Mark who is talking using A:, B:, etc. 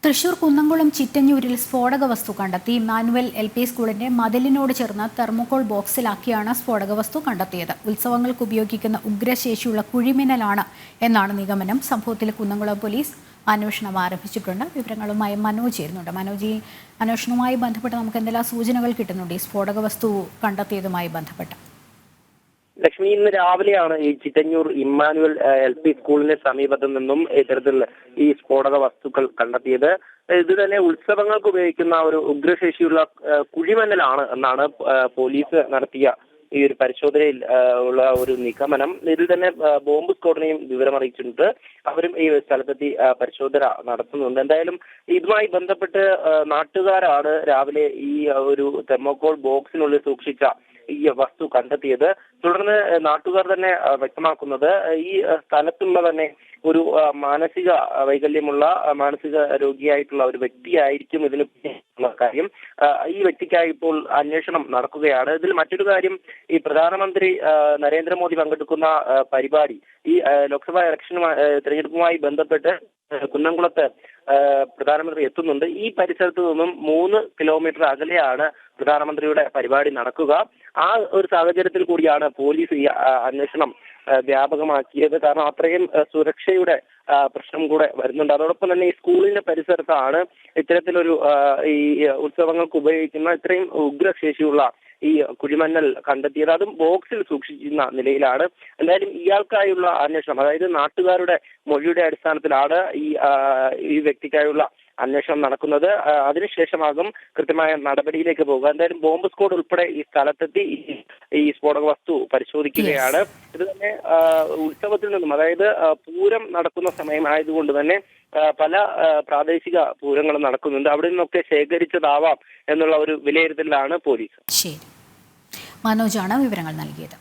A: തൃശൂർ കുന്നംകുളം ചിറ്റഞ്ഞൂരിൽ സ്ഫോടക വസ്തു കണ്ടെത്തി. ഇമ്മാനുവൽ LP സ്കൂളിന്റെ മതിലിനോട് ചേർന്ന് തെർമോകോൾ ബോക്സിലാക്കിയാണ് സ്ഫോടക വസ്തു കണ്ടെത്തിയത്. ഉത്സവങ്ങൾക്ക് ഉപയോഗിക്കുന്ന ഉഗ്രശേഷിയുള്ള കുഴിമിന്നലാണ് എന്നാണ് നിഗമനം. സംഭവത്തിൽ കുന്നംകുളം പോലീസ് അന്വേഷണം ആരംഭിച്ചിട്ടുണ്ട്. വിവരങ്ങളുമായി മനോജ് ചേരുന്നുണ്ട്. മനോജ്, അന്വേഷണവുമായി ബന്ധപ്പെട്ട് നമുക്ക് എന്തെല്ലാം സൂചനകൾ കിട്ടുന്നുണ്ട് ഈ സ്ഫോടക വസ്തു കണ്ടെത്തിയതുമായി ബന്ധപ്പെട്ട്?
B: ലക്ഷ്മി, ഇന്ന് രാവിലെയാണ് ഈ ചിറ്റഞ്ഞൂർ ഇമ്മാനുവൽ LP സ്കൂളിന് സമീപത്തു നിന്നും ഇത്തരത്തിൽ ഈ സ്ഫോടക വസ്തുക്കൾ കണ്ടെത്തിയത്. ഇത് തന്നെ ഉത്സവങ്ങൾക്ക് ഉപയോഗിക്കുന്ന ഒരു ഉഗ്രശേഷിയുള്ള കുഴിമന്നലാണ് എന്നാണ് പോലീസ് നടത്തിയ ഈ ഒരു പരിശോധനയിൽ ഉള്ള ഒരു നിഗമനം. ഇതിൽ തന്നെ ബോംബ് സ്ക്വാഡിനെയും വിവരം അറിയിച്ചിട്ടുണ്ട്. അവരും ഈ സ്ഥലത്തെത്തി പരിശോധന നടത്തുന്നുണ്ട്. എന്തായാലും ഇതുമായി ബന്ധപ്പെട്ട് നാട്ടുകാരാണ് രാവിലെ ഈ ഒരു തെർമോകോൾ ബോക്സിനുള്ളിൽ സൂക്ഷിച്ച ഈ വസ്തു കണ്ടെത്തിയത്. തുടർന്ന് നാട്ടുകാർ തന്നെ വ്യക്തമാക്കുന്നത് ഈ സ്ഥലത്തുള്ള തന്നെ ഒരു മാനസിക വൈകല്യമുള്ള മാനസിക രോഗിയായിട്ടുള്ള ഒരു വ്യക്തിയായിരിക്കും ഇതിന് കാര്യം. ഈ വ്യക്തിക്കായി ഇപ്പോൾ അന്വേഷണം നടക്കുകയാണ്. ഇതിൽ മറ്റൊരു കാര്യം, ഈ പ്രധാനമന്ത്രി നരേന്ദ്രമോദി പങ്കെടുക്കുന്ന പരിപാടി ഈ ലോക്സഭാ തെരഞ്ഞെടുപ്പുമായി ബന്ധപ്പെട്ട് കുന്നംകുളത്ത് പ്രധാനമന്ത്രി എത്തുന്നുണ്ട്. ഈ പരിസരത്ത് നിന്നും 3 കിലോമീറ്റർ അകലെയാണ് പ്രധാനമന്ത്രിയുടെ പരിപാടി നടക്കുക. ആ ഒരു സാഹചര്യത്തിൽ കൂടിയാണ് പോലീസ് ഈ അന്വേഷണം വ്യാപകമാക്കിയത്. കാരണം അത്രയും സുരക്ഷയുടെ പ്രശ്നം കൂടെ വരുന്നുണ്ട്. അതോടൊപ്പം തന്നെ ഈ സ്കൂളിന്റെ പരിസരത്താണ് ഇത്തരത്തിലൊരു ഈ ഉത്സവങ്ങൾക്ക് ഉപയോഗിക്കുന്ന ഇത്രയും ഉഗ്രശേഷിയുള്ള ഈ കുഴിമന്നൽ കണ്ടെത്തിയത്. അതും ബോക്സിൽ സൂക്ഷിക്കുന്ന നിലയിലാണ്. എന്തായാലും ഇയാൾക്കായുള്ള അന്വേഷണം, അതായത് നാട്ടുകാരുടെ മൊഴിയുടെ അടിസ്ഥാനത്തിലാണ് ഈ വ്യക്തിക്കായുള്ള അന്വേഷണം നടക്കുന്നത്. അതിനുശേഷമാകും കൃത്യമായ നടപടിയിലേക്ക് പോകുക. എന്തായാലും ബോംബ് സ്ക്വാഡ് ഉൾപ്പെടെ ഈ സ്ഥലത്തെത്തി ഈ സ്ഫോടക വസ്തു പരിശോധിക്കുകയാണ്. ഇത് തന്നെ ഉത്സവത്തിൽ നിന്നും, അതായത് പൂരം നടക്കുന്ന സമയം ആയതുകൊണ്ട് തന്നെ പല പ്രാദേശിക പൂരങ്ങളും നടക്കുന്നുണ്ട്. അവിടെ നിന്നൊക്കെ ശേഖരിച്ചതാവാം എന്നുള്ള ഒരു വിലയിരുത്തലാണ് പോലീസ്.
A: ശരി, മനോജാണ് വിവരങ്ങൾ നൽകിയത്.